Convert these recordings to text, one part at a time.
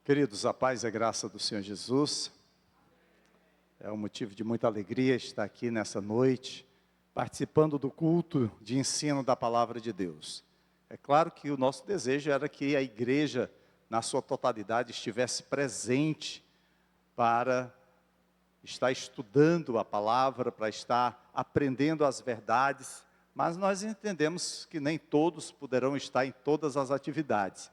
Queridos, a paz e a graça do Senhor Jesus, é um motivo de muita alegria estar aqui nessa noite, participando do culto de ensino da Palavra de Deus. É claro que o nosso desejo era que a igreja, na sua totalidade, estivesse presente para estar estudando a Palavra, para estar aprendendo as verdades, mas nós entendemos que nem todos poderão estar em todas as atividades.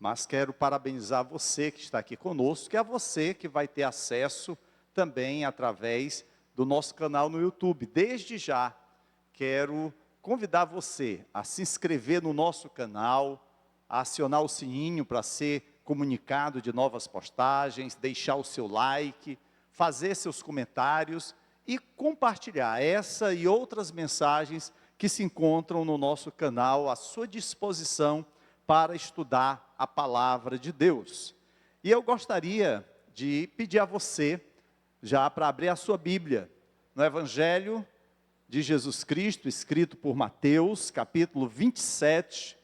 Mas quero parabenizar você que está aqui conosco, que é você que vai ter acesso também através do nosso canal no YouTube. Desde já, quero convidar você a se inscrever no nosso canal, a acionar o sininho para ser comunicado de novas postagens, deixar o seu like, fazer seus comentários e compartilhar essa e outras mensagens que se encontram no nosso canal à sua disposição para estudar a palavra de Deus. E eu gostaria de pedir a você, já para abrir a sua Bíblia, no Evangelho de Jesus Cristo, escrito por Mateus, capítulo 27,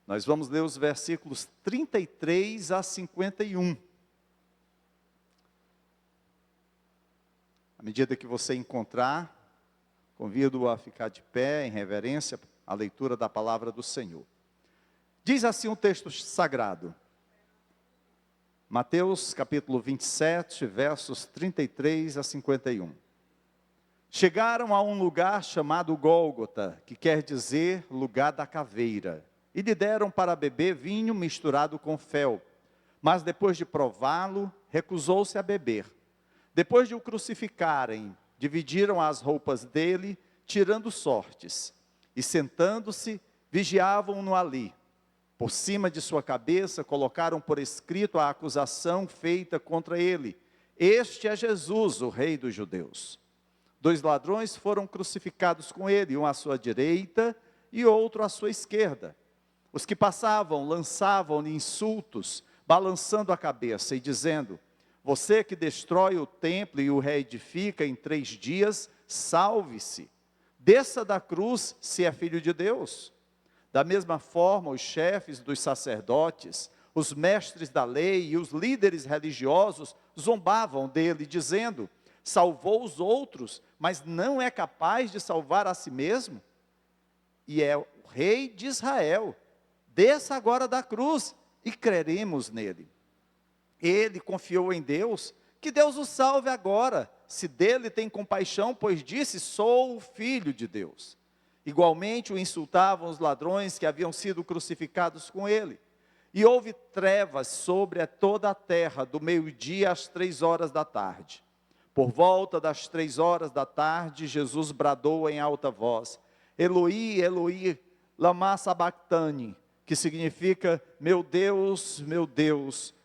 nós vamos ler os versículos 33 a 51. À medida que você encontrar, convido-o a ficar de pé em reverência à leitura da palavra do Senhor. Diz assim o texto sagrado, Mateus capítulo 27, versos 33 a 51. Chegaram a um lugar chamado Gólgota, que quer dizer lugar da caveira, e lhe deram para beber vinho misturado com fel, mas depois de prová-lo, recusou-se a beber. Depois de o crucificarem, dividiram as roupas dele, tirando sortes, e sentando-se, vigiavam-no ali. Por cima de sua cabeça, colocaram por escrito a acusação feita contra ele. Este é Jesus, o Rei dos Judeus. 2 ladrões foram crucificados com ele, um à sua direita e outro à sua esquerda. Os que passavam lançavam-lhe insultos, balançando a cabeça e dizendo: você que destrói o templo e o reedifica em 3 dias, salve-se. Desça da cruz, se é filho de Deus. Da mesma forma, os chefes dos sacerdotes, os mestres da lei e os líderes religiosos zombavam dele, dizendo: salvou os outros, mas não é capaz de salvar a si mesmo? E é o rei de Israel. Desça agora da cruz e creremos nele. Ele confiou em Deus, que Deus o salve agora, se dele tem compaixão, pois disse: sou o filho de Deus. Igualmente o insultavam os ladrões que haviam sido crucificados com ele. E houve trevas sobre toda a terra, do meio-dia às 3 horas da tarde. Por volta das 3 horas da tarde, Jesus bradou em alta voz: Eloi, Eloi, lama sabachthani, que significa: meu Deus,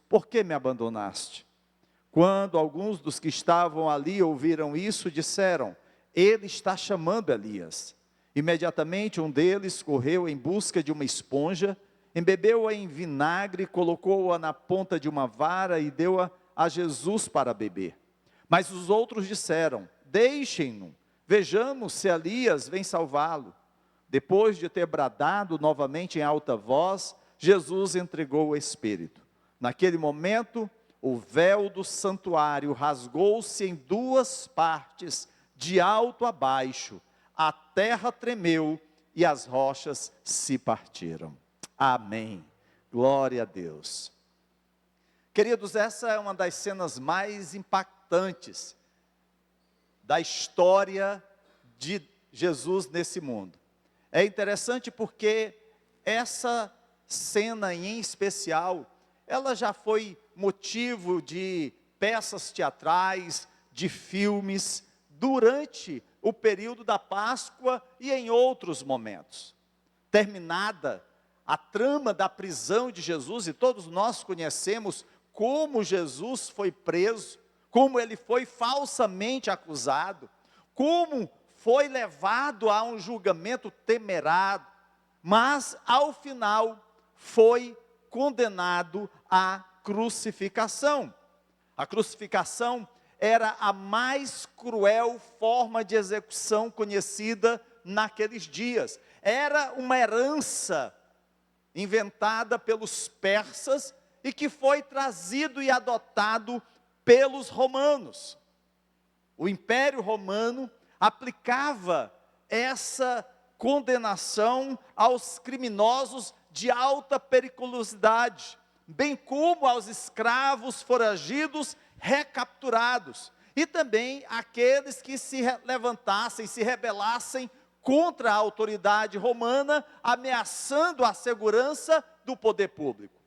por que me abandonaste? Quando alguns dos que estavam ali ouviram isso, disseram: ele está chamando Elias. Imediatamente um deles correu em busca de uma esponja, embebeu-a em vinagre, colocou-a na ponta de uma vara e deu-a a Jesus para beber. Mas os outros disseram: deixem-no, vejamos se Elias vem salvá-lo. Depois de ter bradado novamente em alta voz, Jesus entregou o Espírito. Naquele momento, o véu do santuário rasgou-se em 2 partes, de alto a baixo. A terra tremeu e as rochas se partiram. Amém. Glória a Deus. Queridos, essa é uma das cenas mais impactantes da história de Jesus nesse mundo. É interessante porque essa cena em especial, ela já foi motivo de peças teatrais, de filmes, durante o período da Páscoa e em outros momentos. Terminada a trama da prisão de Jesus, e todos nós conhecemos como Jesus foi preso, como ele foi falsamente acusado, como foi levado a um julgamento temerário, mas ao final foi condenado à crucificação. A crucificação era a mais cruel forma de execução conhecida naqueles dias. Era uma herança inventada pelos persas e que foi trazido e adotado pelos romanos. O Império Romano aplicava essa condenação aos criminosos de alta periculosidade, bem como aos escravos foragidos recapturados, e também aqueles que se levantassem, se rebelassem contra a autoridade romana, ameaçando a segurança do poder público.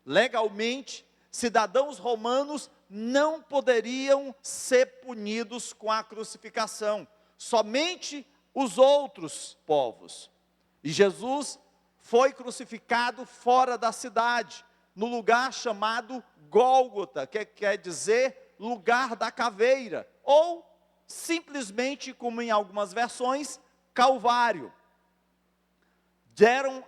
Legalmente, cidadãos romanos não poderiam ser punidos com a crucificação, somente os outros povos. E Jesus foi crucificado fora da cidade, no lugar chamado Gólgota, que quer dizer lugar da caveira, ou simplesmente, como em algumas versões, Calvário. Deram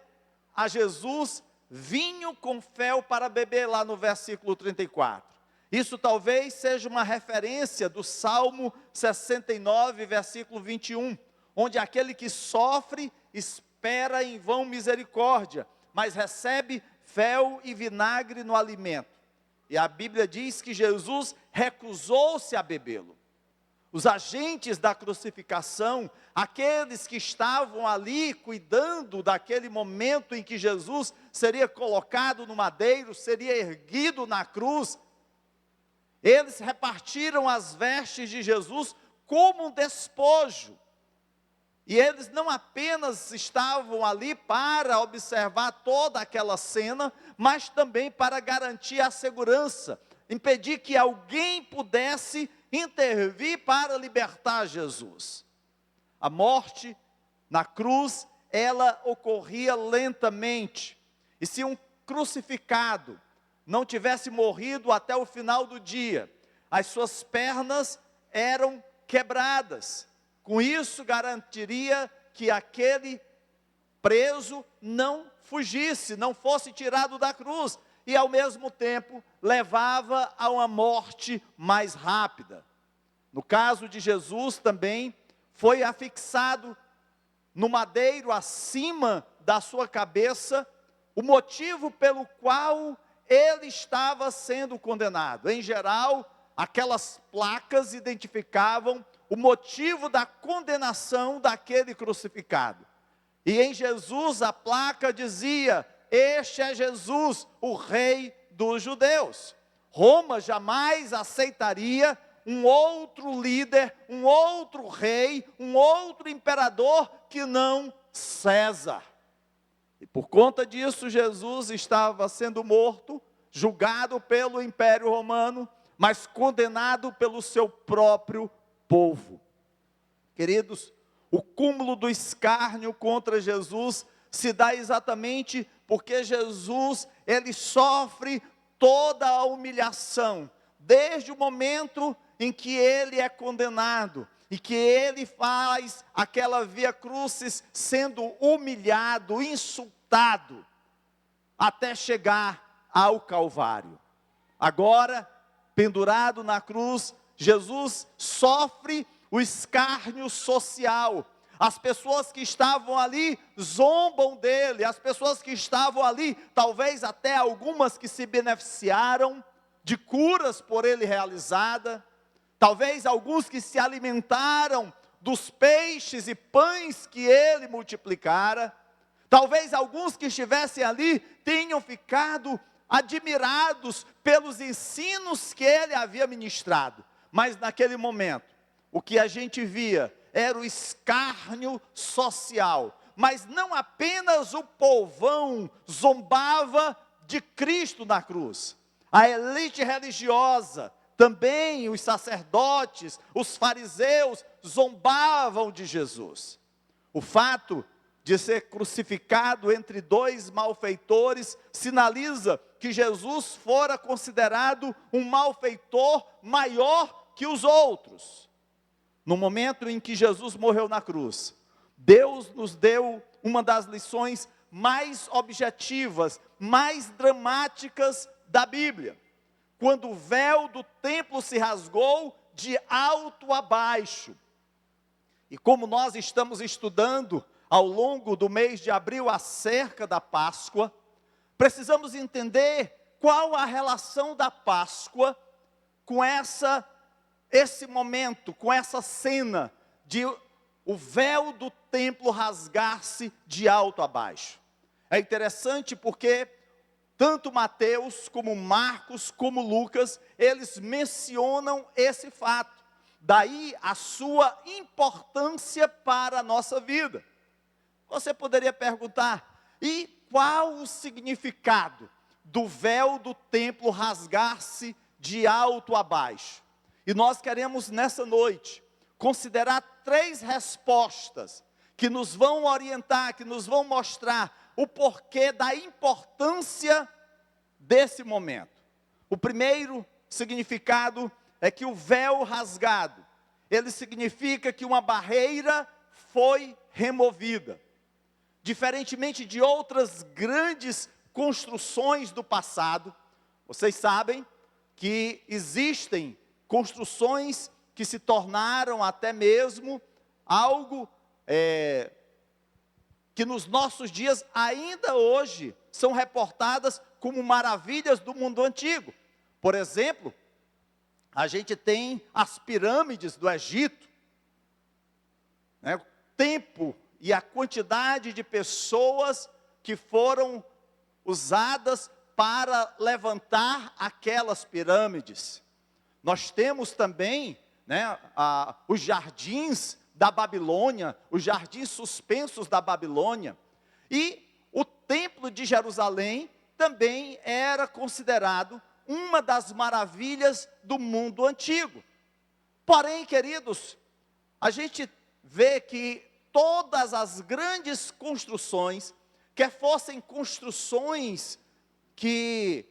a Jesus vinho com fel para beber, lá no versículo 34. Isso talvez seja uma referência do Salmo 69, versículo 21, onde aquele que sofre espera em vão misericórdia, mas recebe fel e vinagre no alimento. E a Bíblia diz que Jesus recusou-se a bebê-lo. Os agentes da crucificação, aqueles que estavam ali cuidando daquele momento em que Jesus seria colocado no madeiro, seria erguido na cruz, eles repartiram as vestes de Jesus como um despojo. E eles não apenas estavam ali para observar toda aquela cena, mas também para garantir a segurança, impedir que alguém pudesse intervir para libertar Jesus. A morte na cruz, ela ocorria lentamente. E se um crucificado não tivesse morrido até o final do dia, as suas pernas eram quebradas. Com isso, garantiria que aquele preso não fugisse, não fosse tirado da cruz, e ao mesmo tempo levava a uma morte mais rápida. No caso de Jesus também, foi afixado no madeiro acima da sua cabeça, o motivo pelo qual ele estava sendo condenado. Em geral, aquelas placas identificavam o motivo da condenação daquele crucificado. E em Jesus a placa dizia: este é Jesus, o rei dos judeus. Roma jamais aceitaria um outro líder, um outro rei, um outro imperador que não César. E por conta disso, Jesus estava sendo morto, julgado pelo Império Romano, mas condenado pelo seu próprio povo. Queridos, o cúmulo do escárnio contra Jesus se dá exatamente porque Jesus, ele sofre toda a humilhação, desde o momento em que ele é condenado, e que ele faz aquela via crucis, sendo humilhado, insultado, até chegar ao Calvário. Agora, pendurado na cruz, Jesus sofre o escárnio social. As pessoas que estavam ali zombam dele, as pessoas que estavam ali, talvez até algumas que se beneficiaram de curas por ele realizada, talvez alguns que se alimentaram dos peixes e pães que ele multiplicara, talvez alguns que estivessem ali tenham ficado admirados pelos ensinos que ele havia ministrado, mas naquele momento, o que a gente via era o escárnio social, mas não apenas o povão zombava de Cristo na cruz, a elite religiosa, também os sacerdotes, os fariseus zombavam de Jesus. O fato de ser crucificado entre dois malfeitores sinaliza que Jesus fora considerado um malfeitor maior que os outros. No momento em que Jesus morreu na cruz, Deus nos deu uma das lições mais objetivas, mais dramáticas da Bíblia. Quando o véu do templo se rasgou de alto a baixo. E como nós estamos estudando ao longo do mês de abril acerca da Páscoa, precisamos entender qual a relação da Páscoa com esse momento, com essa cena de o véu do templo rasgar-se de alto a baixo? É interessante porque tanto Mateus, como Marcos, como Lucas, eles mencionam esse fato. Daí a sua importância para a nossa vida. Você poderia perguntar, e qual o significado do véu do templo rasgar-se de alto a baixo? E nós queremos nessa noite considerar 3 respostas que nos vão orientar, que nos vão mostrar o porquê da importância desse momento. O primeiro significado é que o véu rasgado, ele significa que uma barreira foi removida. Diferentemente de outras grandes construções do passado, vocês sabem que existem construções que se tornaram até mesmo algo que nos nossos dias, ainda hoje, são reportadas como maravilhas do mundo antigo. Por exemplo, a gente tem as pirâmides do Egito, né? O tempo e a quantidade de pessoas que foram usadas para levantar aquelas pirâmides. Nós temos também, né, os jardins da Babilônia, os jardins suspensos da Babilônia. E o templo de Jerusalém também era considerado uma das maravilhas do mundo antigo. Porém, queridos, a gente vê que todas as grandes construções, quer fossem construções que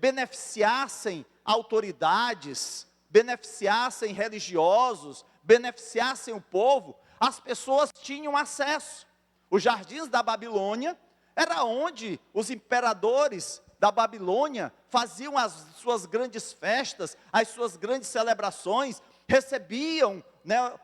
beneficiassem autoridades, beneficiassem religiosos, beneficiassem o povo, as pessoas tinham acesso. Os jardins da Babilônia era onde os imperadores da Babilônia faziam as suas grandes festas, as suas grandes celebrações, recebiam, né,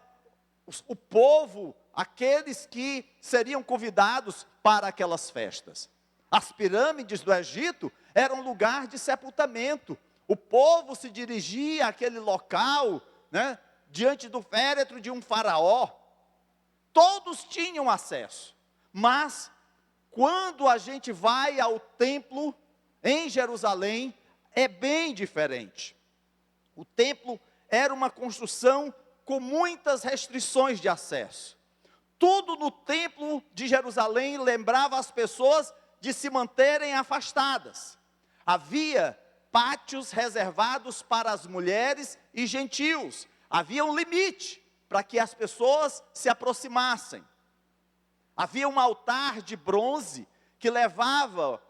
o povo, aqueles que seriam convidados para aquelas festas. As pirâmides do Egito eram lugar de sepultamento. O povo se dirigia àquele local, né, diante do féretro de um faraó. Todos tinham acesso. Mas, quando a gente vai ao templo em Jerusalém, é bem diferente. O templo era uma construção com muitas restrições de acesso. Tudo no templo de Jerusalém lembrava as pessoas de se manterem afastadas. Havia pátios reservados para as mulheres e gentios. Havia um limite para que as pessoas se aproximassem. Havia um altar de bronze que levava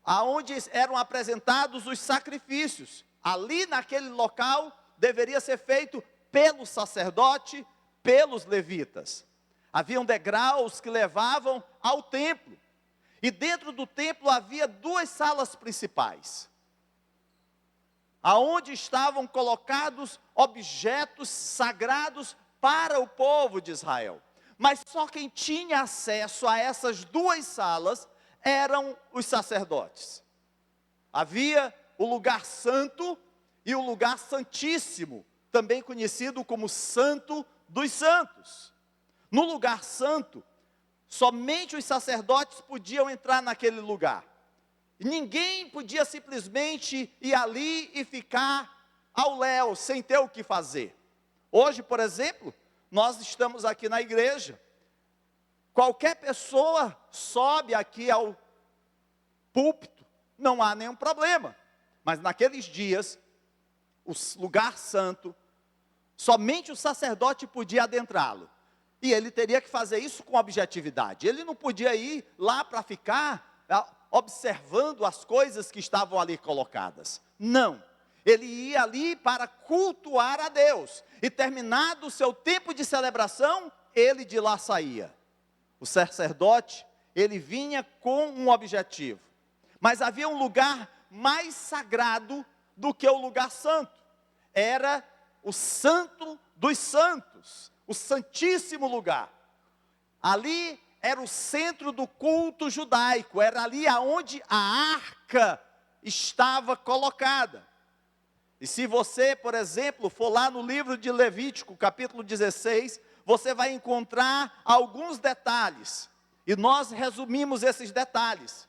aonde eram apresentados os sacrifícios. Ali naquele local deveria ser feito pelo sacerdote, pelos levitas. Haviam degraus que levavam ao templo. E dentro do templo havia 2 salas principais, aonde estavam colocados objetos sagrados para o povo de Israel. Mas só quem tinha acesso a essas 2 salas eram os sacerdotes. Havia o lugar santo e o lugar santíssimo, também conhecido como Santo dos Santos. No lugar santo, somente os sacerdotes podiam entrar naquele lugar. Ninguém podia simplesmente ir ali e ficar ao léu, sem ter o que fazer. Hoje, por exemplo, nós estamos aqui na igreja. Qualquer pessoa sobe aqui ao púlpito, não há nenhum problema. Mas naqueles dias, o lugar santo, somente o sacerdote podia adentrá-lo. E ele teria que fazer isso com objetividade. Ele não podia ir lá para ficar observando as coisas que estavam ali colocadas. Não. Ele ia ali para cultuar a Deus. E terminado o seu tempo de celebração, ele de lá saía. O sacerdote, ele vinha com um objetivo. Mas havia um lugar mais sagrado do que o lugar santo. Era o Santo dos Santos, o Santíssimo Lugar. Ali era o centro do culto judaico, era ali aonde a arca estava colocada. E se você, por exemplo, for lá no livro de Levítico, capítulo 16, você vai encontrar alguns detalhes. E nós resumimos esses detalhes.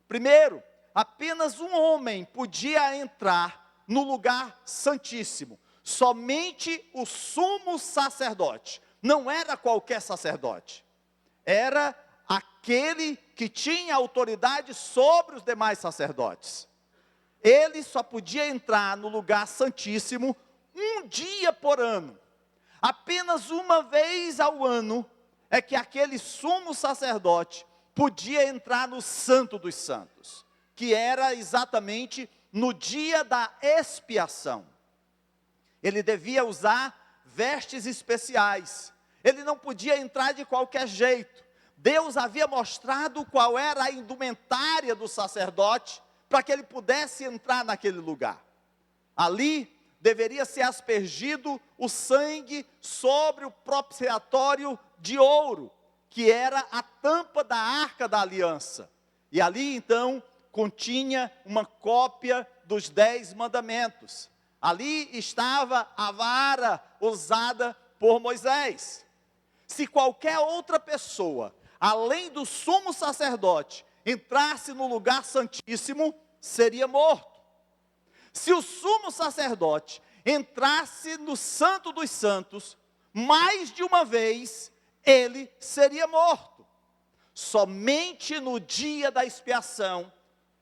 Primeiro, apenas um homem podia entrar no lugar santíssimo. Somente o sumo sacerdote. Não era qualquer sacerdote. Era aquele que tinha autoridade sobre os demais sacerdotes. Ele só podia entrar no lugar santíssimo um dia por ano. Apenas uma vez ao ano é que aquele sumo sacerdote podia entrar no Santo dos Santos, que era exatamente no dia da expiação. Ele devia usar vestes especiais. Ele não podia entrar de qualquer jeito. Deus havia mostrado qual era a indumentária do sacerdote para que ele pudesse entrar naquele lugar. Ali deveria ser aspergido o sangue sobre o propiciatório de ouro, que era a tampa da arca da aliança. E ali então continha uma cópia dos 10 mandamentos. Ali estava a vara usada por Moisés. Se qualquer outra pessoa, além do sumo sacerdote, entrasse no lugar santíssimo, seria morto. Se o sumo sacerdote entrasse no Santo dos Santos, mais de uma vez, ele seria morto. Somente no dia da expiação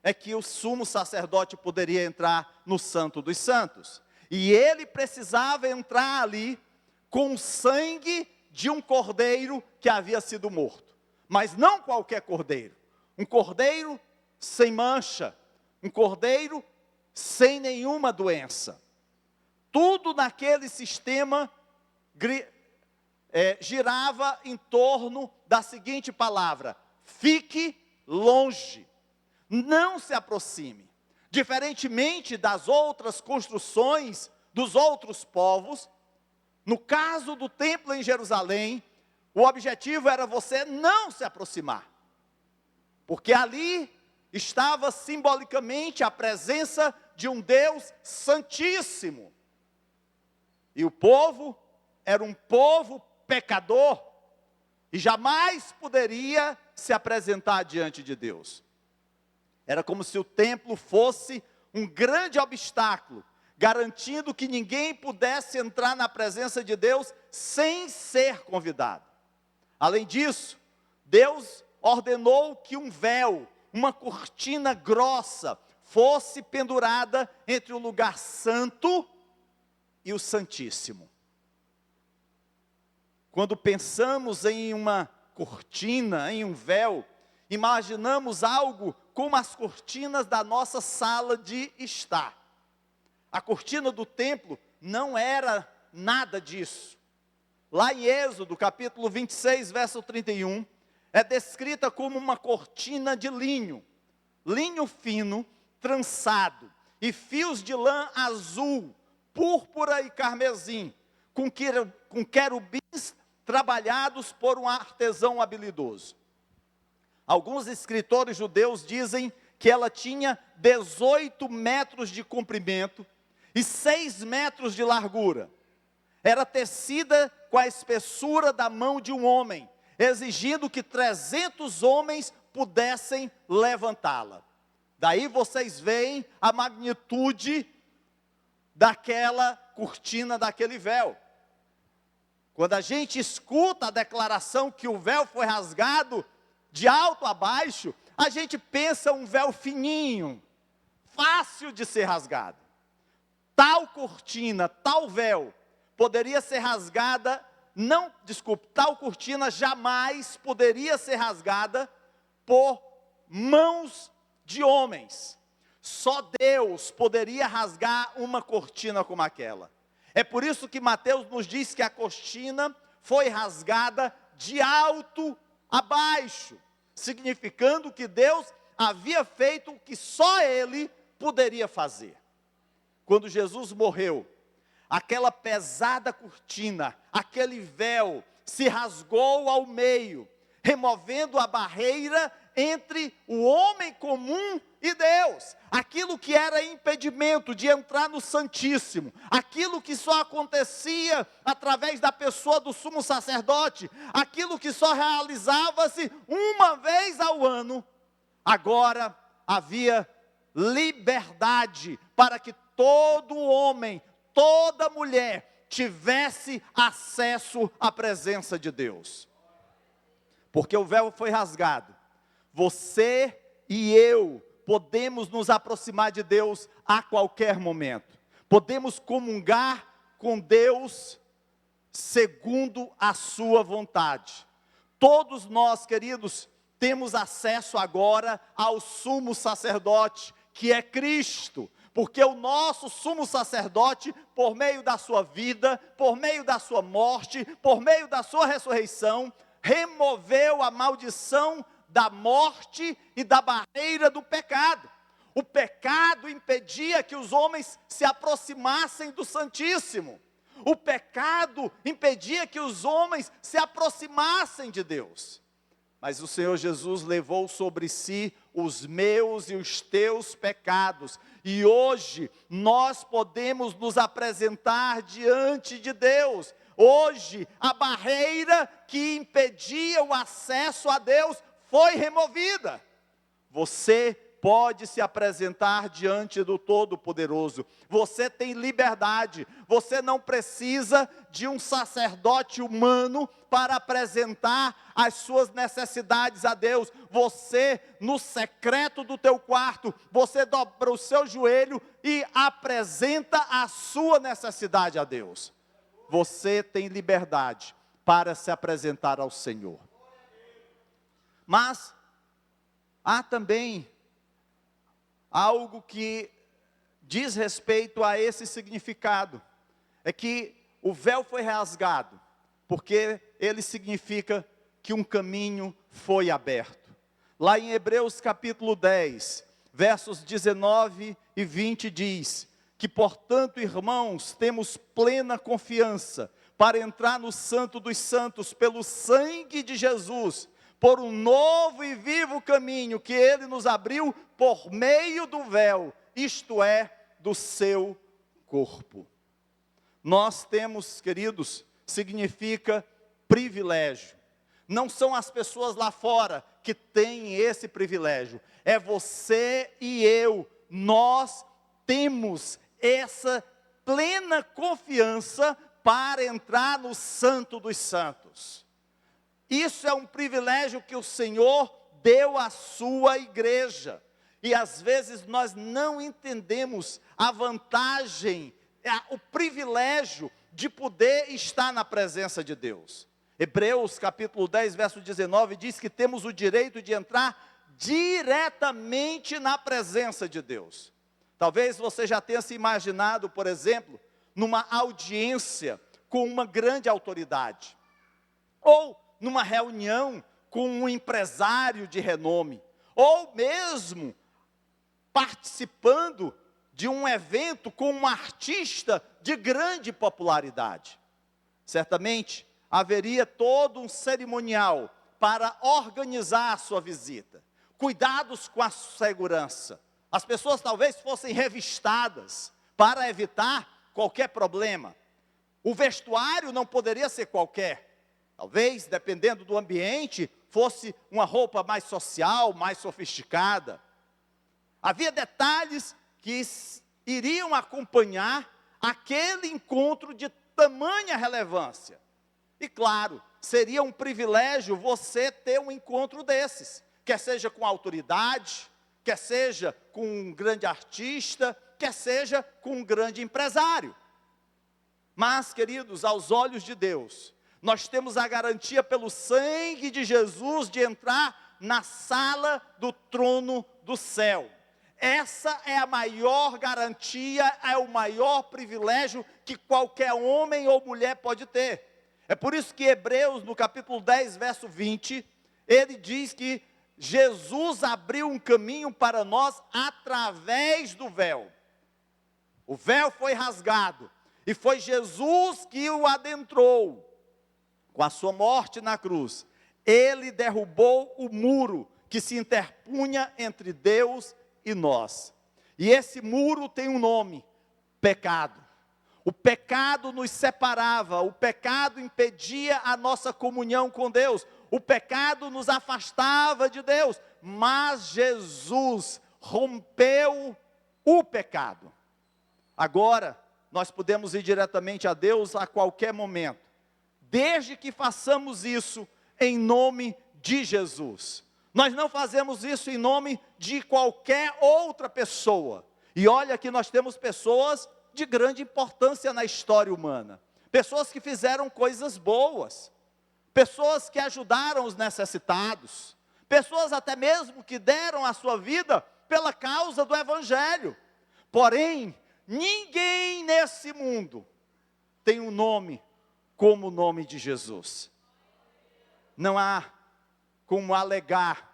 é que o sumo sacerdote poderia entrar no Santo dos Santos. E ele precisava entrar ali com o sangue de um cordeiro que havia sido morto. Mas não qualquer cordeiro. Um cordeiro sem mancha. Um cordeiro sem nenhuma doença. Tudo naquele sistema girava em torno da seguinte palavra: fique longe, não se aproxime. Diferentemente das outras construções dos outros povos, no caso do templo em Jerusalém, o objetivo era você não se aproximar, porque ali estava simbolicamente a presença de um Deus santíssimo. E o povo era um povo pecador e jamais poderia se apresentar diante de Deus. Era como se o templo fosse um grande obstáculo, garantindo que ninguém pudesse entrar na presença de Deus sem ser convidado. Além disso, Deus ordenou que um véu, uma cortina grossa, fosse pendurada entre o lugar santo e o santíssimo. Quando pensamos em uma cortina, em um véu, imaginamos algo como as cortinas da nossa sala de estar. A cortina do templo não era nada disso. Lá em Êxodo, capítulo 26, verso 31, é descrita como uma cortina de linho fino, trançado, e fios de lã azul, púrpura e carmesim, com querubins trabalhados por um artesão habilidoso. Alguns escritores judeus dizem que ela tinha 18 metros de comprimento e 6 metros de largura. Era tecida com a espessura da mão de um homem, exigindo que 300 homens pudessem levantá-la. Daí vocês veem a magnitude daquela cortina, daquele véu. Quando a gente escuta a declaração que o véu foi rasgado de alto a baixo, a gente pensa um véu fininho, fácil de ser rasgado. Tal cortina, tal véu, poderia ser rasgada, tal cortina jamais poderia ser rasgada por mãos de homens. Só Deus poderia rasgar uma cortina como aquela. É por isso que Mateus nos diz que a cortina foi rasgada de alto a baixo, significando que Deus havia feito o que só Ele poderia fazer. Quando Jesus morreu, aquela pesada cortina, aquele véu, se rasgou ao meio, removendo a barreira entre o homem comum e Deus. Aquilo que era impedimento de entrar no Santíssimo, aquilo que só acontecia através da pessoa do sumo sacerdote, aquilo que só realizava-se uma vez ao ano, agora havia liberdade para que todo homem, toda mulher tivesse acesso à presença de Deus. Porque o véu foi rasgado. Você e eu podemos nos aproximar de Deus a qualquer momento. Podemos comungar com Deus segundo a sua vontade. Todos nós, queridos, temos acesso agora ao sumo sacerdote, que é Cristo. Porque o nosso sumo sacerdote, por meio da sua vida, por meio da sua morte, por meio da sua ressurreição, removeu a maldição da morte e da barreira do pecado. O pecado impedia que os homens se aproximassem do Santíssimo. O pecado impedia que os homens se aproximassem de Deus. Mas o Senhor Jesus levou sobre si os meus e os teus pecados. E hoje nós podemos nos apresentar diante de Deus. Hoje a barreira que impedia o acesso a Deus foi removida. Você pode se apresentar diante do Todo-Poderoso. Você tem liberdade. Você não precisa de um sacerdote humano para apresentar as suas necessidades a Deus. Você, no secreto do teu quarto, você dobra o seu joelho e apresenta a sua necessidade a Deus. Você tem liberdade para se apresentar ao Senhor. Mas há também algo que diz respeito a esse significado. É que o véu foi rasgado, porque ele significa que um caminho foi aberto. Lá em Hebreus capítulo 10, versos 19 e 20 diz que, portanto, irmãos, temos plena confiança para entrar no Santo dos Santos pelo sangue de Jesus, por um novo e vivo caminho que Ele nos abriu por meio do véu, isto é, do seu corpo. Nós temos, queridos, significa privilégio. Não são as pessoas lá fora que têm esse privilégio, é você e eu. Nós temos essa plena confiança para entrar no Santo dos Santos. Isso é um privilégio que o Senhor deu à sua igreja. E às vezes nós não entendemos a vantagem, o privilégio de poder estar na presença de Deus. Hebreus capítulo 10, verso 19, diz que temos o direito de entrar diretamente na presença de Deus. Talvez você já tenha se imaginado, por exemplo, numa audiência com uma grande autoridade, ou numa reunião com um empresário de renome, ou mesmo participando de um evento com um artista de grande popularidade. Certamente haveria todo um cerimonial para organizar a sua visita. Cuidados com a segurança. As pessoas talvez fossem revistadas para evitar qualquer problema. O vestuário não poderia ser qualquer. Talvez, dependendo do ambiente, fosse uma roupa mais social, mais sofisticada. Havia detalhes que iriam acompanhar aquele encontro de tamanha relevância. E claro, seria um privilégio você ter um encontro desses, quer seja com autoridade, quer seja com um grande artista, quer seja com um grande empresário. Mas, queridos, aos olhos de Deus, nós temos a garantia pelo sangue de Jesus de entrar na sala do trono do céu. Essa é a maior garantia, é o maior privilégio que qualquer homem ou mulher pode ter. É por isso que Hebreus, no capítulo 10, verso 20, ele diz que Jesus abriu um caminho para nós através do véu. O véu foi rasgado e foi Jesus que o adentrou. Com a sua morte na cruz, ele derrubou o muro que se interpunha entre Deus e nós. E esse muro tem um nome: pecado. O pecado nos separava, o pecado impedia a nossa comunhão com Deus, o pecado nos afastava de Deus, mas Jesus rompeu o pecado. Agora, nós podemos ir diretamente a Deus a qualquer momento, desde que façamos isso em nome de Jesus. Nós não fazemos isso em nome de qualquer outra pessoa. E olha que nós temos pessoas de grande importância na história humana, pessoas que fizeram coisas boas, pessoas que ajudaram os necessitados, pessoas até mesmo que deram a sua vida pela causa do Evangelho. Porém, ninguém nesse mundo tem um nome como o nome de Jesus. Não há como alegar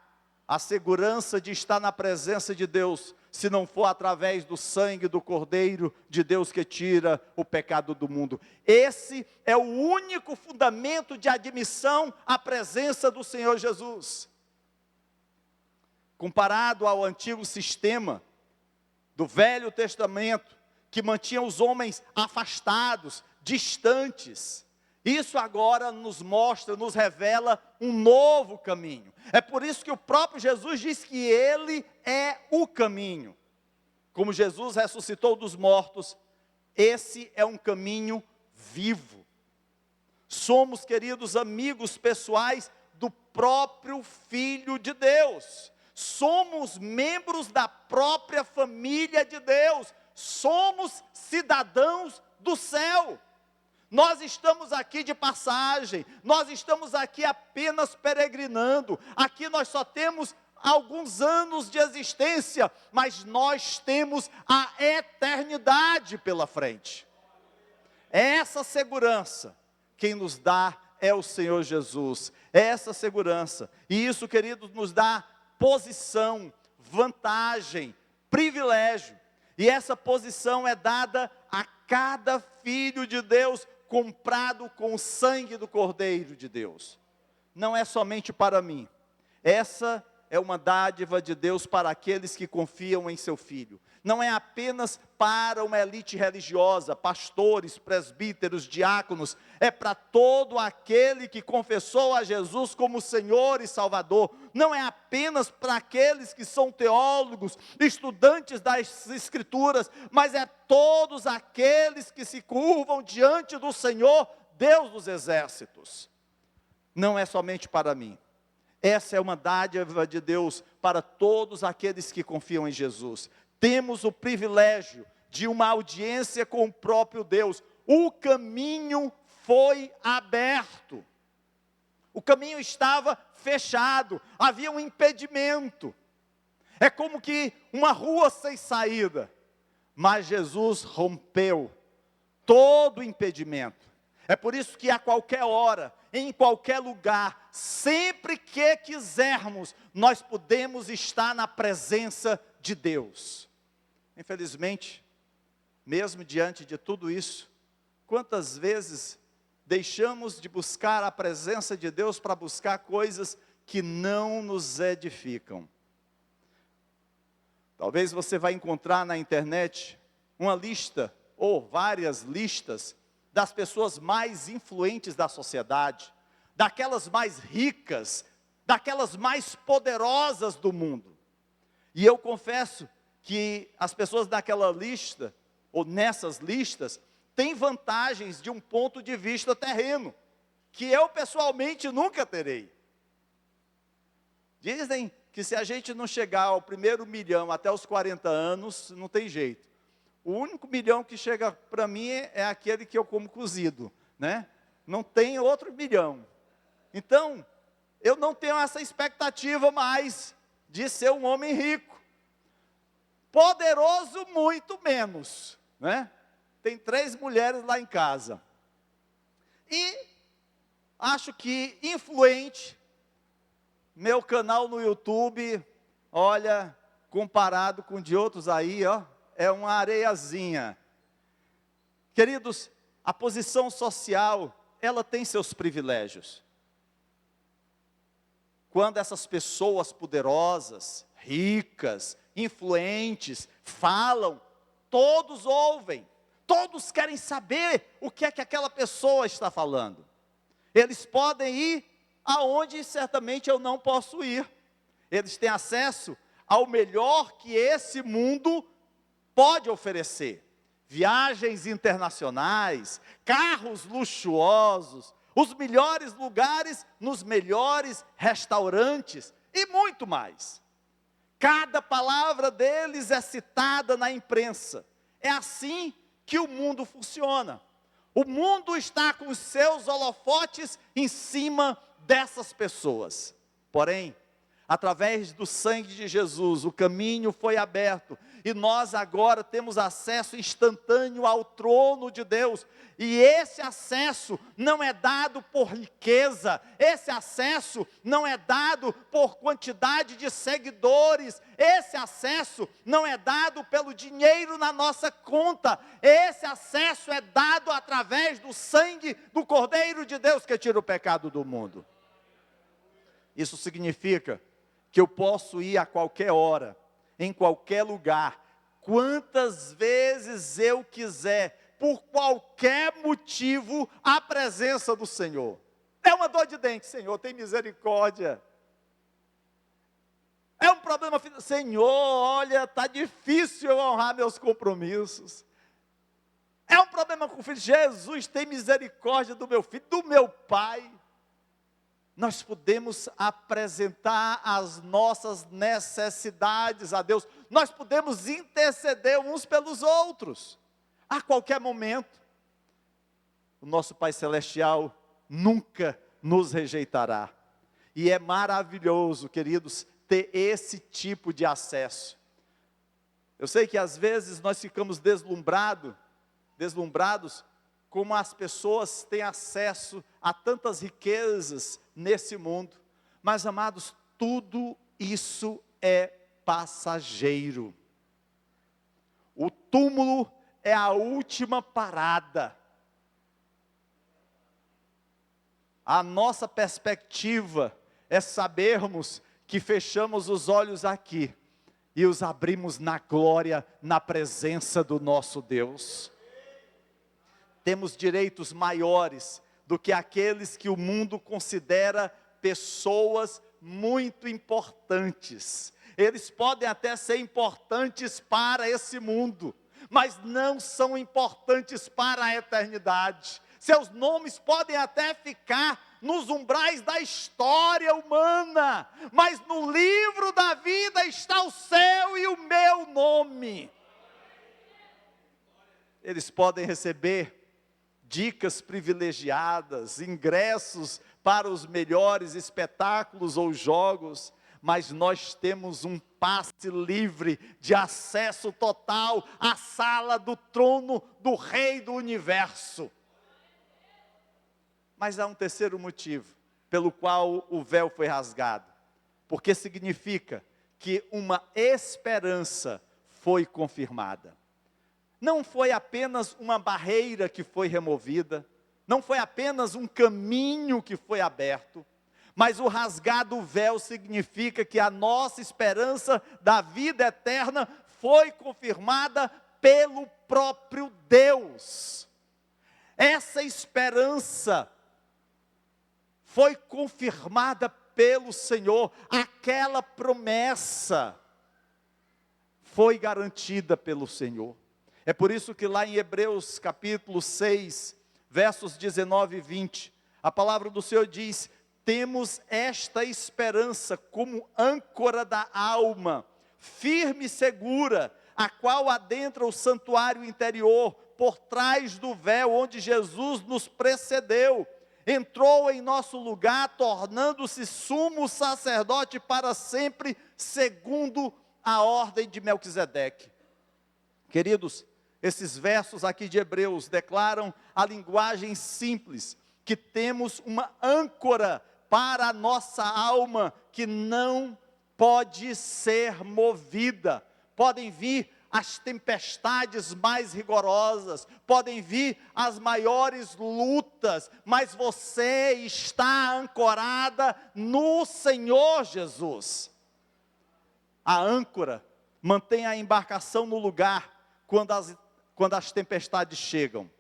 a segurança de estar na presença de Deus, se não for através do sangue do Cordeiro de Deus que tira o pecado do mundo. Esse é o único fundamento de admissão à presença do Senhor Jesus. Comparado ao antigo sistema do Velho Testamento, que mantinha os homens afastados, distantes, isso agora nos mostra, nos revela um novo caminho. É por isso que o próprio Jesus diz que Ele é o caminho. Como Jesus ressuscitou dos mortos, esse é um caminho vivo. Somos, queridos amigos pessoais do próprio Filho de Deus. Somos membros da própria família de Deus. Somos cidadãos do céu. Nós estamos aqui de passagem, nós estamos aqui apenas peregrinando, aqui nós só temos alguns anos de existência, mas nós temos a eternidade pela frente. Essa segurança, quem nos dá é o Senhor Jesus, essa segurança, e isso, queridos, nos dá posição, vantagem, privilégio, e essa posição é dada a cada filho de Deus, comprado com o sangue do Cordeiro de Deus. Não é somente para mim, essa é uma dádiva de Deus para aqueles que confiam em seu Filho. Não é apenas para uma elite religiosa, pastores, presbíteros, diáconos, é para todo aquele que confessou a Jesus como Senhor e Salvador. Não é apenas para aqueles que são teólogos, estudantes das Escrituras, mas é todos aqueles que se curvam diante do Senhor, Deus dos exércitos. Não é somente para mim. Essa é uma dádiva de Deus para todos aqueles que confiam em Jesus. Temos o privilégio de uma audiência com o próprio Deus. O caminho foi aberto. O caminho estava fechado, havia um impedimento. É como que uma rua sem saída. Mas Jesus rompeu todo o impedimento. É por isso que a qualquer hora, em qualquer lugar, sempre que quisermos, nós podemos estar na presença de Deus. Infelizmente, mesmo diante de tudo isso, quantas vezes deixamos de buscar a presença de Deus para buscar coisas que não nos edificam? Talvez você vai encontrar na internet uma lista, ou várias listas, das pessoas mais influentes da sociedade, daquelas mais ricas, daquelas mais poderosas do mundo. E eu confesso que as pessoas daquela lista, ou nessas listas, têm vantagens de um ponto de vista terreno, que eu pessoalmente nunca terei. Dizem que se a gente não chegar ao primeiro milhão até os 40 anos, não tem jeito. O único milhão que chega para mim é aquele que eu como cozido, né? Não tem outro milhão. Então, eu não tenho essa expectativa mais de ser um homem rico. Poderoso, muito menos, né? Tem 3 mulheres lá em casa. E acho que influente, meu canal no YouTube, olha, comparado com de outros aí, ó, é uma areiazinha. Queridos, a posição social, ela tem seus privilégios. quando essas pessoas poderosas, ricas, influentes, falam, todos ouvem, todos querem saber o que é que aquela pessoa está falando. Eles podem ir aonde certamente eu não posso ir. Eles têm acesso ao melhor que esse mundo pode oferecer. Viagens internacionais, carros luxuosos, os melhores lugares nos melhores restaurantes e muito mais. Cada palavra deles é citada na imprensa. É assim que o mundo funciona. O mundo está com os seus holofotes em cima dessas pessoas. Porém, através do sangue de Jesus, o caminho foi aberto, e nós agora temos acesso instantâneo ao trono de Deus, e esse acesso não é dado por riqueza, esse acesso não é dado por quantidade de seguidores, esse acesso não é dado pelo dinheiro na nossa conta, esse acesso é dado através do sangue do Cordeiro de Deus que tira o pecado do mundo. Isso significa que eu posso ir a qualquer hora, em qualquer lugar, quantas vezes eu quiser, por qualquer motivo, à presença do Senhor. É uma dor de dente, Senhor, tem misericórdia. É um problema, Senhor, olha, está difícil eu honrar meus compromissos. É um problema com o filho, Jesus, tem misericórdia do meu filho, do meu pai. Nós podemos apresentar as nossas necessidades a Deus, nós podemos interceder uns pelos outros, a qualquer momento. O nosso Pai Celestial nunca nos rejeitará, e é maravilhoso, queridos, ter esse tipo de acesso. Eu sei que às vezes nós ficamos deslumbrados, como as pessoas têm acesso a tantas riquezas nesse mundo. Mas, amados, tudo isso é passageiro. O túmulo é a última parada. A nossa perspectiva é sabermos que fechamos os olhos aqui e os abrimos na glória, na presença do nosso Deus. Temos direitos maiores do que aqueles que o mundo considera pessoas muito importantes. Eles podem até ser importantes para esse mundo, mas não são importantes para a eternidade. Seus nomes podem até ficar nos umbrais da história humana, mas no livro da vida está o seu e o meu nome. Eles podem receber dicas privilegiadas, ingressos para os melhores espetáculos ou jogos, mas nós temos um passe livre de acesso total à sala do trono do Rei do Universo. Mas há um terceiro motivo pelo qual o véu foi rasgado, porque significa que uma esperança foi confirmada. Não foi apenas uma barreira que foi removida, não foi apenas um caminho que foi aberto, mas o rasgado véu significa que a nossa esperança da vida eterna foi confirmada pelo próprio Deus. Essa esperança foi confirmada pelo Senhor, aquela promessa foi garantida pelo Senhor. É por isso que lá em Hebreus capítulo 6, versos 19 e 20, a palavra do Senhor diz: temos esta esperança como âncora da alma, firme e segura, a qual adentra o santuário interior, por trás do véu onde Jesus nos precedeu, entrou em nosso lugar, tornando-se sumo sacerdote para sempre, segundo a ordem de Melquisedeque. Queridos, esses versos aqui de Hebreus declaram a linguagem simples, que temos uma âncora para a nossa alma, que não pode ser movida. Podem vir as tempestades mais rigorosas, podem vir as maiores lutas, mas você está ancorada no Senhor Jesus. A âncora mantém a embarcação no lugar quando as tempestades chegam.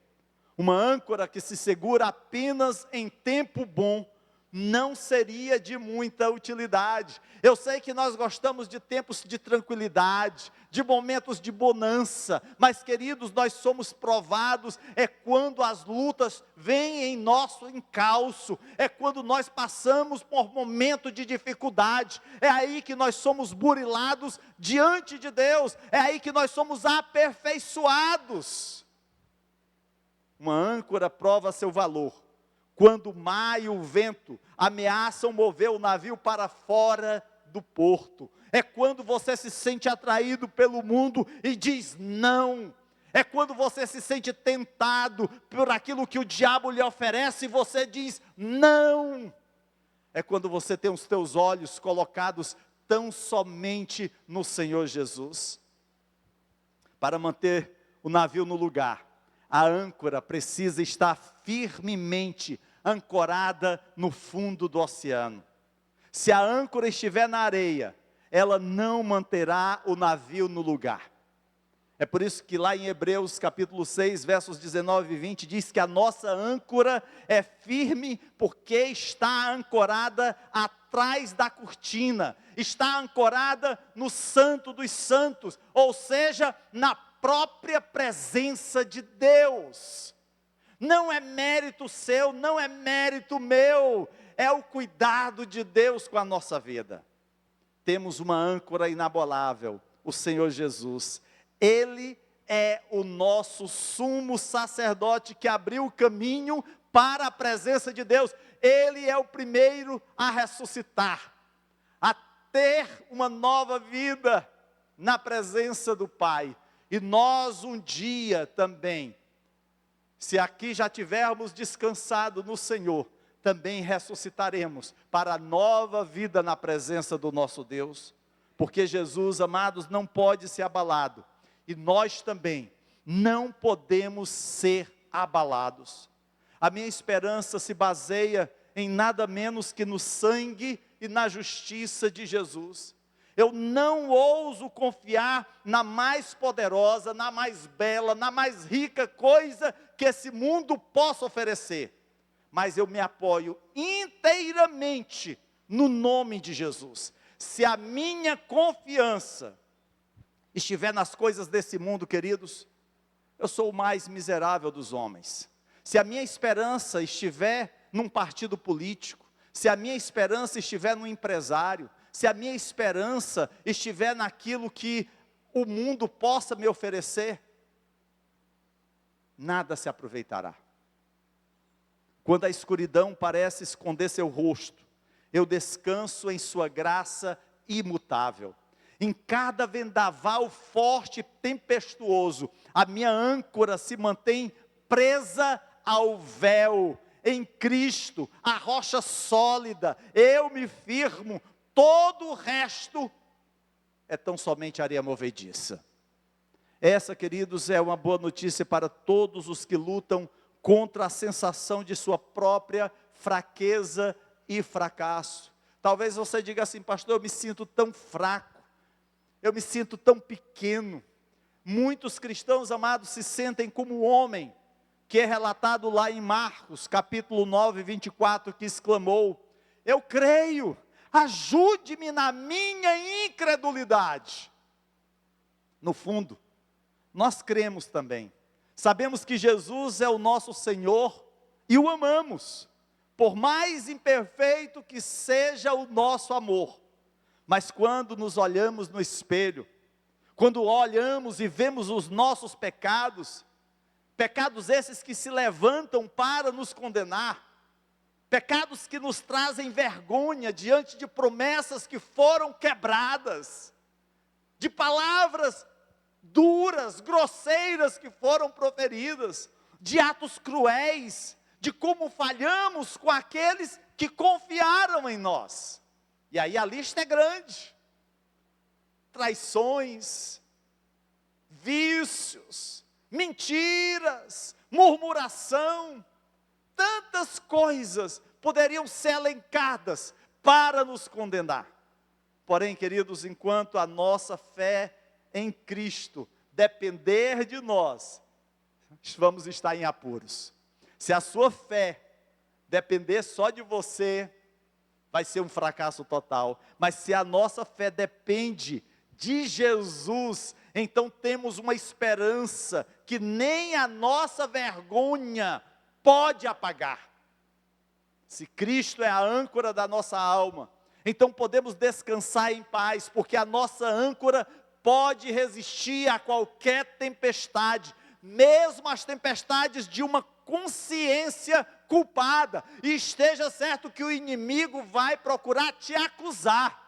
Uma âncora que se segura apenas em tempo bom não seria de muita utilidade. Eu sei que nós gostamos de tempos de tranquilidade, de momentos de bonança, mas queridos, nós somos provados quando as lutas vêm em nosso encalço, quando nós passamos por momento de dificuldade, aí que nós somos burilados diante de Deus, aí que nós somos aperfeiçoados. Uma âncora prova seu valor quando o mar e o vento ameaçam mover o navio para fora do porto. É quando você se sente atraído pelo mundo e diz não. É quando você se sente tentado por aquilo que o diabo lhe oferece e você diz não. É quando você tem os teus olhos colocados tão somente no Senhor Jesus. Para manter o navio no lugar, a âncora precisa estar firmemente ancorada no fundo do oceano. Se a âncora estiver na areia, ela não manterá o navio no lugar. É por isso que lá em Hebreus capítulo 6, versos 19 e 20, diz que a nossa âncora é firme porque está ancorada atrás da cortina, está ancorada no Santo dos Santos, ou seja, na própria presença de Deus. Não é mérito seu, não é mérito meu, é o cuidado de Deus com a nossa vida. Temos uma âncora inabalável, o Senhor Jesus. Ele é o nosso sumo sacerdote que abriu o caminho para a presença de Deus. Ele é o primeiro a ressuscitar, a ter uma nova vida na presença do Pai. E nós um dia também, se aqui já tivermos descansado no Senhor, também ressuscitaremos para a nova vida na presença do nosso Deus. Porque Jesus, amados, não pode ser abalado. E nós também não podemos ser abalados. A minha esperança se baseia em nada menos que no sangue e na justiça de Jesus. Eu não ouso confiar na mais poderosa, na mais bela, na mais rica coisa que esse mundo possa oferecer. Mas eu me apoio inteiramente no nome de Jesus. Se a minha confiança estiver nas coisas desse mundo, queridos, eu sou o mais miserável dos homens. Se a minha esperança estiver num partido político, se a minha esperança estiver num empresário, se a minha esperança estiver naquilo que o mundo possa me oferecer, nada se aproveitará. Quando a escuridão parece esconder seu rosto, eu descanso em sua graça imutável. Em cada vendaval forte e tempestuoso, a minha âncora se mantém presa ao véu, em Cristo, a rocha sólida, eu me firmo, todo o resto é tão somente areia movediça. Essa, queridos, é uma boa notícia para todos os que lutam contra a sensação de sua própria fraqueza e fracasso. Talvez você diga assim: pastor, eu me sinto tão fraco, eu me sinto tão pequeno. Muitos cristãos, amados, se sentem como o homem que é relatado lá em Marcos, capítulo 9, 24, que exclamou: eu creio, ajude-me na minha incredulidade. No fundo, nós cremos também. Sabemos que Jesus é o nosso Senhor e o amamos, por mais imperfeito que seja o nosso amor. Mas quando nos olhamos no espelho, quando olhamos e vemos os nossos pecados, pecados esses que se levantam para nos condenar, pecados que nos trazem vergonha diante de promessas que foram quebradas, de palavras duras, grosseiras que foram proferidas, de atos cruéis, de como falhamos com aqueles que confiaram em nós. E aí a lista é grande. Traições, vícios, mentiras, murmuração, tantas coisas poderiam ser elencadas para nos condenar. Porém, queridos, enquanto a nossa fé em Cristo depender de nós, vamos estar em apuros. Se a sua fé depender só de você, vai ser um fracasso total. Mas se a nossa fé depende de Jesus, então temos uma esperança que nem a nossa vergonha pode apagar. Se Cristo é a âncora da nossa alma, então podemos descansar em paz, porque a nossa âncora pode resistir a qualquer tempestade, mesmo as tempestades de uma consciência culpada. E esteja certo que o inimigo vai procurar te acusar,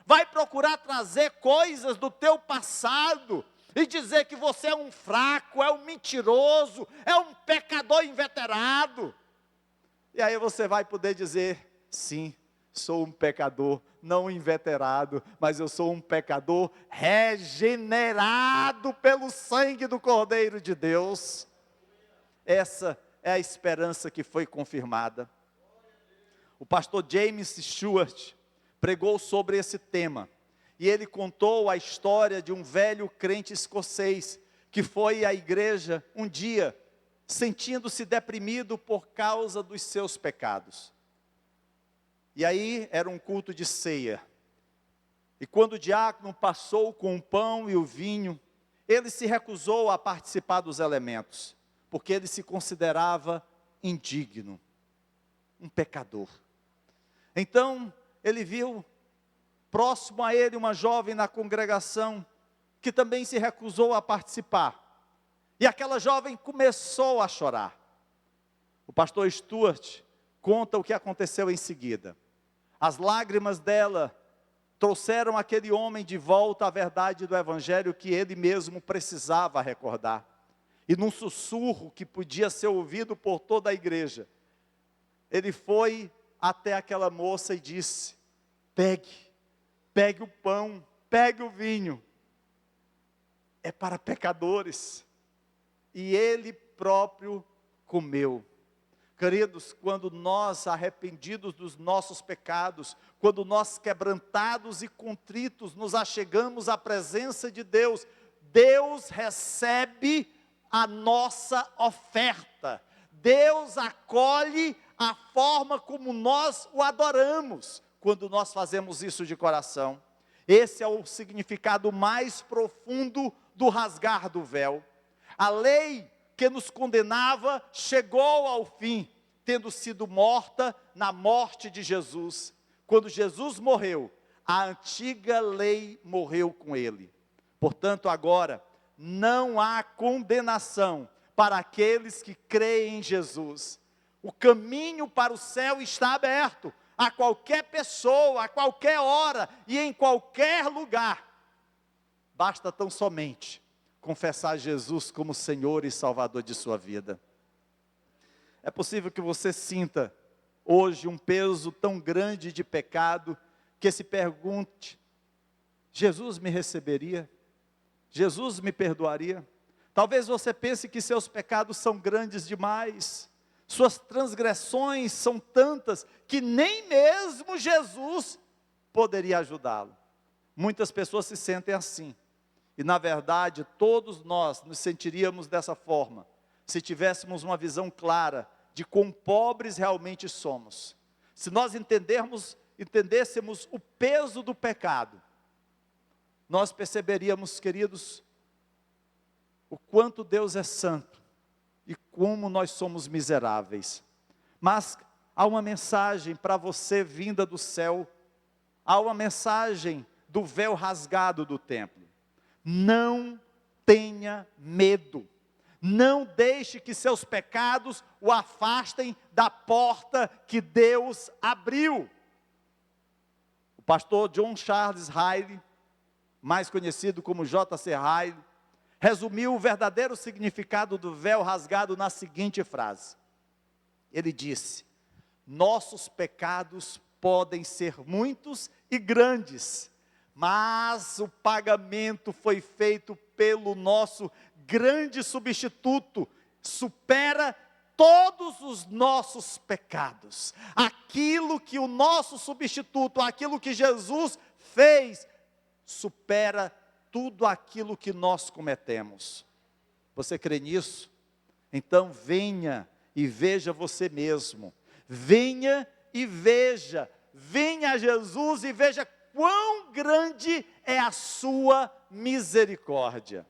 vai procurar trazer coisas do teu passado e dizer que você é um fraco, é um mentiroso, é um pecador inveterado. E aí você vai poder dizer: sim, sou um pecador, não inveterado, mas eu sou um pecador regenerado pelo sangue do Cordeiro de Deus. Essa é a esperança que foi confirmada. O pastor James Stewart pregou sobre esse tema, e ele contou a história de um velho crente escocês, que foi à igreja um dia, sentindo-se deprimido por causa dos seus pecados. E aí era um culto de ceia, e quando o diácono passou com o pão e o vinho, ele se recusou a participar dos elementos, porque ele se considerava indigno, um pecador. Então ele viu próximo a ele uma jovem na congregação, que também se recusou a participar, e aquela jovem começou a chorar. O pastor Stuart conta o que aconteceu em seguida. As lágrimas dela trouxeram aquele homem de volta à verdade do evangelho que ele mesmo precisava recordar. E num sussurro que podia ser ouvido por toda a igreja, ele foi até aquela moça e disse: pegue o pão, pegue o vinho, é para pecadores. E ele próprio comeu. Queridos, quando nós, arrependidos dos nossos pecados, quando nós, quebrantados e contritos, nos achegamos à presença de Deus, Deus recebe a nossa oferta. Deus acolhe a forma como nós o adoramos, quando nós fazemos isso de coração. Esse é o significado mais profundo do rasgar do véu. A lei que nos condenava chegou ao fim, tendo sido morta na morte de Jesus. Quando Jesus morreu, a antiga lei morreu com ele. Portanto, agora, não há condenação para aqueles que creem em Jesus. O caminho para o céu está aberto a qualquer pessoa, a qualquer hora e em qualquer lugar. Basta tão somente confessar Jesus como Senhor e Salvador de sua vida. É possível que você sinta hoje um peso tão grande de pecado, que se pergunte: Jesus me receberia? Jesus me perdoaria? Talvez você pense que seus pecados são grandes demais, suas transgressões são tantas, que nem mesmo Jesus poderia ajudá-lo. Muitas pessoas se sentem assim. E na verdade, todos nós nos sentiríamos dessa forma, se tivéssemos uma visão clara de quão pobres realmente somos. Se nós entendêssemos o peso do pecado, nós perceberíamos, queridos, o quanto Deus é santo e como nós somos miseráveis. Mas há uma mensagem para você vinda do céu, há uma mensagem do véu rasgado do templo. Não tenha medo, não deixe que seus pecados o afastem da porta que Deus abriu. O pastor John Charles Riley, mais conhecido como J.C. Riley, resumiu o verdadeiro significado do véu rasgado na seguinte frase. Ele disse: nossos pecados podem ser muitos e grandes, mas o pagamento foi feito pelo nosso grande substituto, supera todos os nossos pecados. Aquilo que o nosso substituto, aquilo que Jesus fez, supera tudo aquilo que nós cometemos. Você crê nisso? Então venha e veja você mesmo. Venha e veja. Venha a Jesus e veja quão grande é a sua misericórdia.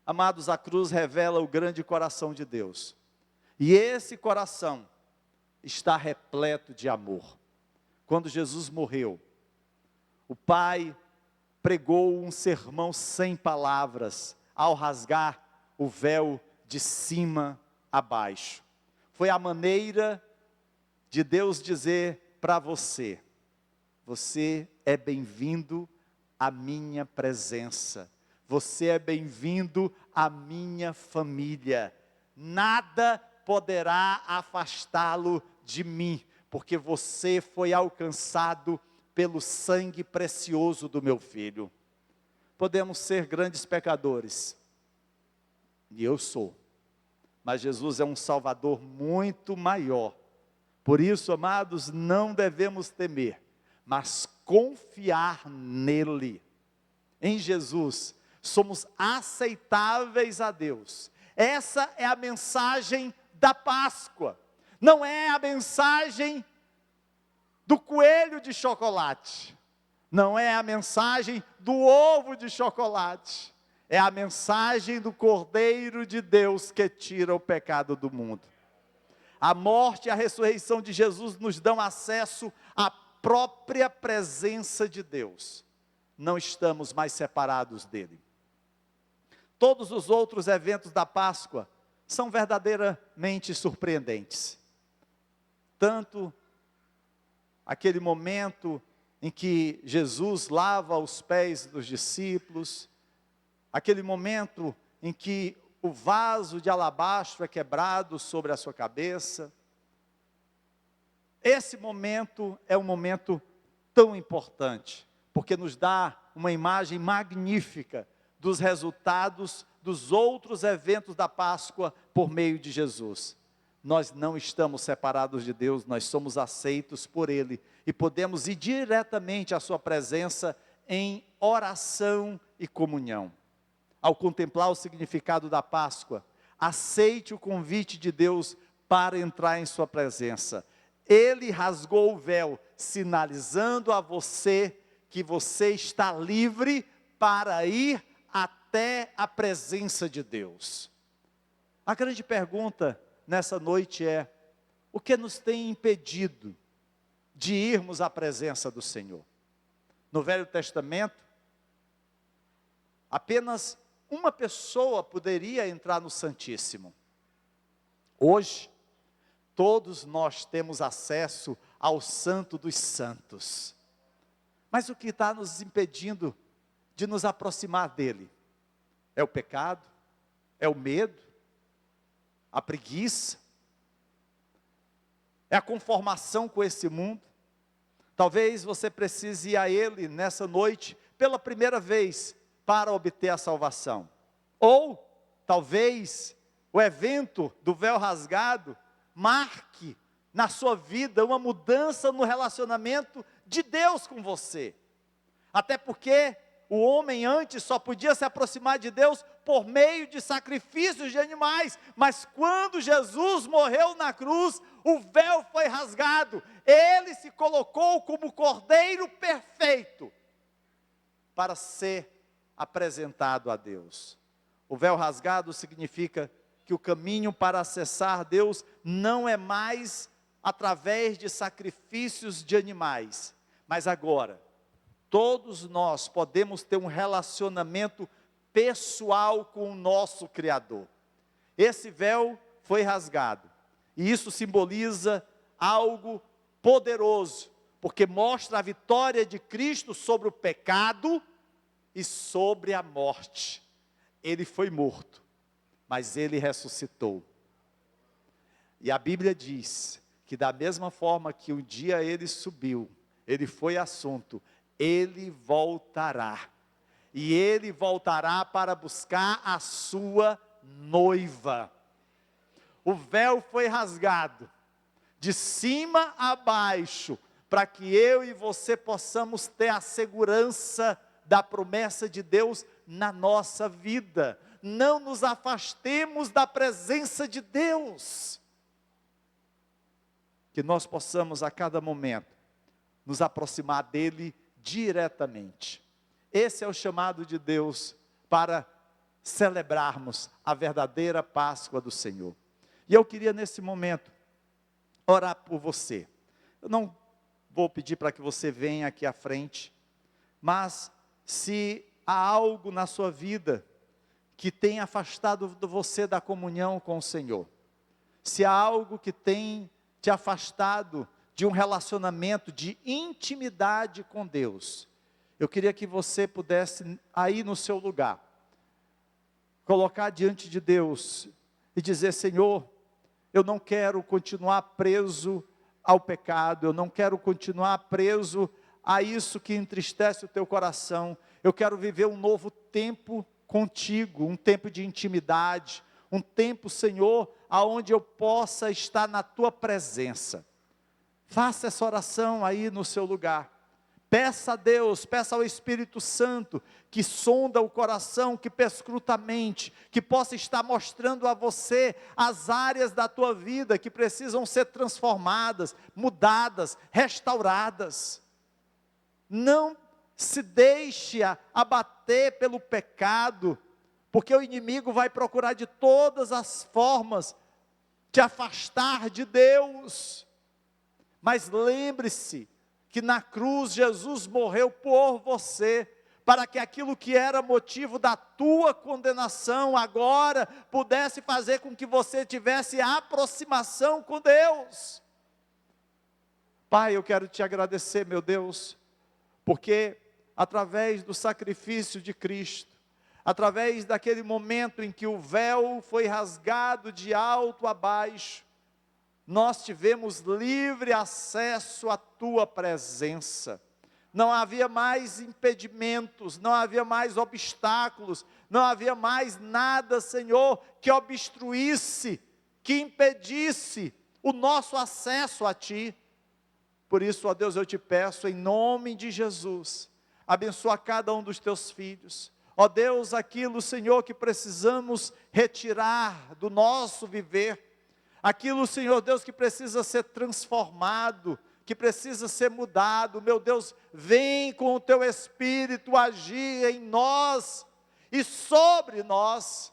Amados, a cruz revela o grande coração de Deus. E esse coração está repleto de amor. Quando Jesus morreu, o Pai pregou um sermão sem palavras, ao rasgar o véu de cima a baixo. Foi a maneira de Deus dizer para você: você é bem-vindo à minha presença. Você é bem-vindo à minha família. Nada poderá afastá-lo de mim, porque você foi alcançado pelo sangue precioso do meu filho. Podemos ser grandes pecadores, e eu sou, mas Jesus é um Salvador muito maior. Por isso, amados, não devemos temer, mas confiar nele. Em Jesus, somos aceitáveis a Deus. Essa é a mensagem da Páscoa. Não é a mensagem do coelho de chocolate. Não é a mensagem do ovo de chocolate. É a mensagem do Cordeiro de Deus que tira o pecado do mundo. A morte e a ressurreição de Jesus nos dão acesso à própria presença de Deus. Não estamos mais separados dele. Todos os outros eventos da Páscoa são verdadeiramente surpreendentes. Tanto aquele momento em que Jesus lava os pés dos discípulos, aquele momento em que o vaso de alabastro é quebrado sobre a sua cabeça. Esse momento é um momento tão importante, porque nos dá uma imagem magnífica dos resultados dos outros eventos da Páscoa por meio de Jesus. Nós não estamos separados de Deus, nós somos aceitos por Ele e podemos ir diretamente à sua presença em oração e comunhão. Ao contemplar o significado da Páscoa, aceite o convite de Deus para entrar em sua presença. Ele rasgou o véu, sinalizando a você que você está livre para ir até a presença de Deus. A grande pergunta nessa noite é: o que nos tem impedido de irmos à presença do Senhor? No Velho Testamento, apenas uma pessoa poderia entrar no Santíssimo. Hoje, todos nós temos acesso ao Santo dos Santos. Mas o que está nos impedindo de nos aproximar dele? É o pecado? É o medo? A preguiça? É a conformação com esse mundo? Talvez você precise ir a ele nessa noite pela primeira vez para obter a salvação. Ou talvez o evento do véu rasgado marque na sua vida uma mudança no relacionamento de Deus com você. Até porque o homem antes só podia se aproximar de Deus por meio de sacrifícios de animais, mas quando Jesus morreu na cruz, o véu foi rasgado. Ele se colocou como cordeiro perfeito para ser apresentado a Deus. O véu rasgado significa que o caminho para acessar Deus não é mais através de sacrifícios de animais, mas agora todos nós podemos ter um relacionamento pessoal com o nosso Criador. Esse véu foi rasgado, e isso simboliza algo poderoso, porque mostra a vitória de Cristo sobre o pecado e sobre a morte. Ele foi morto, mas ele ressuscitou. E a Bíblia diz que da mesma forma que um dia ele subiu, ele foi assunto, Ele voltará. E Ele voltará para buscar a sua noiva. O véu foi rasgado, de cima a baixo, para que eu e você possamos ter a segurança da promessa de Deus na nossa vida. Não nos afastemos da presença de Deus. Que nós possamos a cada momento nos aproximar dEle diretamente. Esse é o chamado de Deus para celebrarmos a verdadeira Páscoa do Senhor. E eu queria nesse momento orar por você. Eu não vou pedir para que você venha aqui à frente, mas se há algo na sua vida que tem afastado você da comunhão com o Senhor, se há algo que tem te afastado de um relacionamento de intimidade com Deus, eu queria que você pudesse, aí no seu lugar, colocar diante de Deus e dizer: Senhor, eu não quero continuar preso ao pecado, eu não quero continuar preso a isso que entristece o teu coração. Eu quero viver um novo tempo contigo, um tempo de intimidade, um tempo, Senhor, aonde eu possa estar na tua presença. Faça essa oração aí no seu lugar. Peça a Deus, peça ao Espírito Santo, que sonda o coração, que perscruta a mente, que possa estar mostrando a você as áreas da tua vida que precisam ser transformadas, mudadas, restauradas. Não se deixe abater pelo pecado, porque o inimigo vai procurar de todas as formas te afastar de Deus. Mas lembre-se que na cruz Jesus morreu por você, para que aquilo que era motivo da tua condenação agora pudesse fazer com que você tivesse aproximação com Deus. Pai, eu quero te agradecer, meu Deus, porque através do sacrifício de Cristo, através daquele momento em que o véu foi rasgado de alto a baixo, nós tivemos livre acesso à tua presença. Não havia mais impedimentos, não havia mais obstáculos, não havia mais nada, Senhor, que obstruísse, que impedisse o nosso acesso a ti. Por isso, ó Deus, eu te peço em nome de Jesus, abençoa cada um dos teus filhos. Ó Deus, aquilo, Senhor, que precisamos retirar do nosso viver, aquilo, Senhor Deus, que precisa ser transformado, que precisa ser mudado, meu Deus, vem com o teu Espírito agir em nós e sobre nós.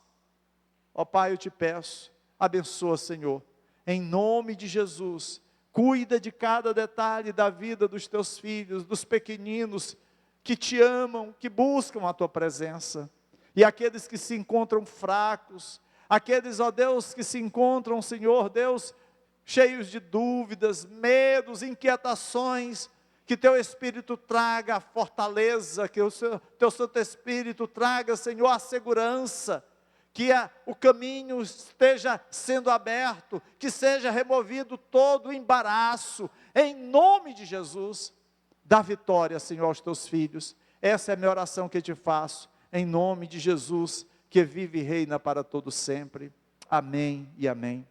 Ó Pai, eu te peço, abençoa, Senhor, em nome de Jesus, cuida de cada detalhe da vida dos teus filhos, dos pequeninos, que te amam, que buscam a tua presença, e aqueles que se encontram fracos, aqueles, ó Deus, que se encontram, Senhor Deus, cheios de dúvidas, medos, inquietações, que teu Espírito traga a fortaleza, que teu Santo Espírito traga, Senhor, a segurança, que o caminho esteja sendo aberto, que seja removido todo o embaraço, em nome de Jesus. Dá vitória, Senhor, aos teus filhos. Essa é a minha oração que te faço, em nome de Jesus, que vive e reina para todo sempre. Amém e amém.